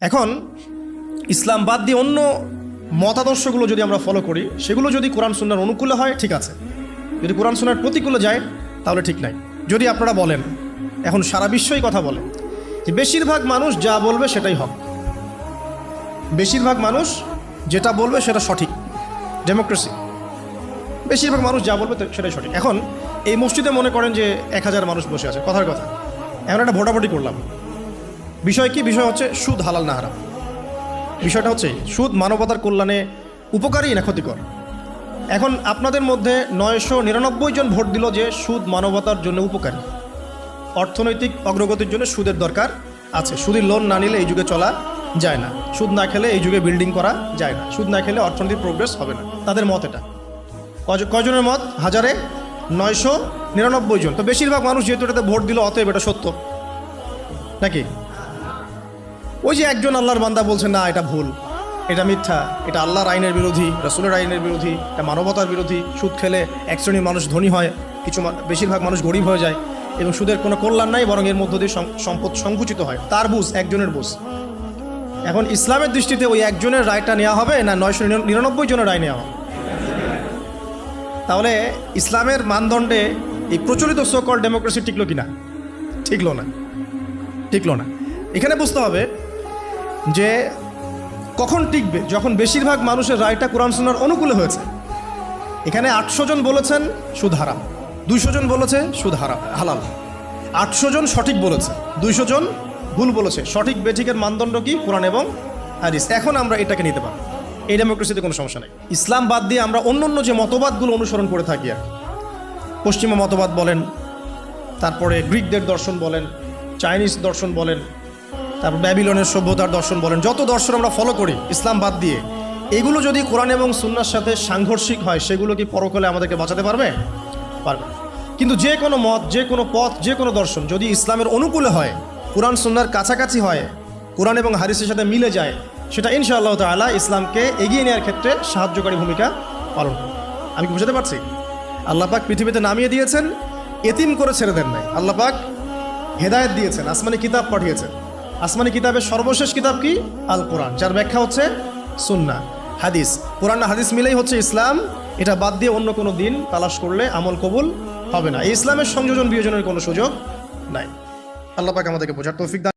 এখন ইসলাম বাদ দিয়ে অন্য মতাদর্শগুলো যদি আমরা ফলো করি, সেগুলো যদি কোরআন সুন্নাহর অনুকূলে হয় ঠিক আছে, যদি কোরআন সুন্নাহর প্রতিকূলে যায় তাহলে ঠিক নাই। যদি আপনারা বলেন, এখন সারা বিশ্বই কথা বলে যে বেশিরভাগ মানুষ যা বলবে সেটাই হক, বেশিরভাগ মানুষ যেটা বলবে সেটা সঠিক, ডেমোক্রেসি, বেশিরভাগ মানুষ যা বলবে সেটাই সঠিক। এখন এই মসজিদে মনে করেন যে 1000 মানুষ বসে আছে, কথার কথা, এখন একটা ভোটাভুটি করলাম। বিষয় কি? বিষয় হচ্ছে সুদ হালাল না হারাম। বিষয়টা হচ্ছে সুদ মানবতার কল্যাণে উপকারী না ক্ষতিকর। এখন আপনাদের মধ্যে 999 জন ভোট দিল যে সুদ মানবতার জন্য উপকারী, অর্থনৈতিক অগ্রগতির জন্য সুদের দরকার আছে, সুদের লোন না নিলে এই যুগে চলা যায় না, সুদ না খেলে এই যুগে বিল্ডিং করা যায় না, সুদ না খেলে অর্থনৈতিক প্রোগ্রেস হবে না। তাদের মত এটা। কয়জনের মত? 999 জন। তো বেশিরভাগ মানুষ যেহেতু এটাতে ভোট দিল, অতএব এটা সত্য নাকি? ওই যে একজন আল্লাহর বান্দা বলছে না এটা ভুল, এটা মিথ্যা, এটা আল্লাহর আইনের বিরোধী, রাসূলের আইনের বিরোধী, এটা মানবতার বিরোধী, সুদ খেলে এক শ্রেণীর মানুষ ধনী হয়, বেশিরভাগ মানুষ গরিব হয়ে যায়, এবং সুদের কোনো কল্যাণ নাই, বরং এর মধ্য দিয়ে সম্পদ সংকুচিত হয়। তার বুঝ, একজনের বুঝ। এখন ইসলামের দৃষ্টিতে ওই একজনের রায়টা নেওয়া হবে না 999 জনের রায় নেওয়া হবে? তাহলে ইসলামের মানদণ্ডে এই প্রচলিত সোকল ডেমোক্রেসি টিকলো কিনা? টিকলো না, টিকলো না। এখানে বুঝতে হবে যে কখন টিকবে, যখন বেশিরভাগ মানুষের রায়টা কোরআন সুন্নাহর অনুকূলে হয়েছে। এখানে 800 জন বলেছেন সুদ হারাম, 200 জন বলেছে সুদ হারাম হালাল, 800 জন সঠিক বলেছে, 200 জন ভুল বলেছে। সঠিক বেঠিকের মানদণ্ড কি? কোরআন এবং হাদিস। এখন আমরা এটাকে নিতে পারি, এই ডেমোক্রেসিতে কোনো সমস্যা নেই। ইসলাম বাদ দিয়ে আমরা অন্য যে মতবাদগুলো অনুসরণ করে থাকি, আর পশ্চিমা মতবাদ বলেন, তারপরে গ্রিকদের দর্শন বলেন, চাইনিজ দর্শন বলেন, তারপর ব্যাবিলনের সভ্যতার দর্শন বলেন, যত দর্শন আমরা ফলো করি ইসলাম বাদ দিয়ে, এগুলো যদি কোরআন এবং সুন্নাহর সাথে সাংঘর্ষিক হয়, সেগুলো কি পরকালে আমাদেরকে বাঁচাতে পারবে? পারবে। কিন্তু যে কোনো মত, যে কোনো পথ, যে কোনো দর্শন যদি ইসলামের অনুকূলে হয়, কোরআন সুন্নাহর কাছাকাছি হয়, কোরআন এবং হাদিসের সাথে মিলে যায়, সেটা ইনশাআল্লাহ তাআলা ইসলামকে এগিয়ে নেওয়ার ক্ষেত্রে সাহায্যকারী ভূমিকা পালন করে। আমি কি বুঝাতে পারছি? আল্লাহ পাক পৃথিবীতে নামিয়ে দিয়েছেন, এতিম করে ছেড়ে দেন নাই। আল্লাহ পাক হেদায়েত দিয়েছেন, আসমানি কিতাব পাঠিয়েছেন। আসমানি কিতাবের সর্বশেষ কিতাব কি? আল কোরআন, যার ব্যাখ্যা হচ্ছে সুন্নাহ, হাদিস। কোরআন আর হাদিস মিলেই হচ্ছে ইসলাম। এটা বাদ দিয়ে অন্য কোনো দিন তালাশ করলে আমল কবুল হবে না। এই ইসলামের সংযোজন বিয়োজনের কোনো সুযোগ নাই। আল্লাহ পাক আমাদেরকে বোঝার তৌফিক দান।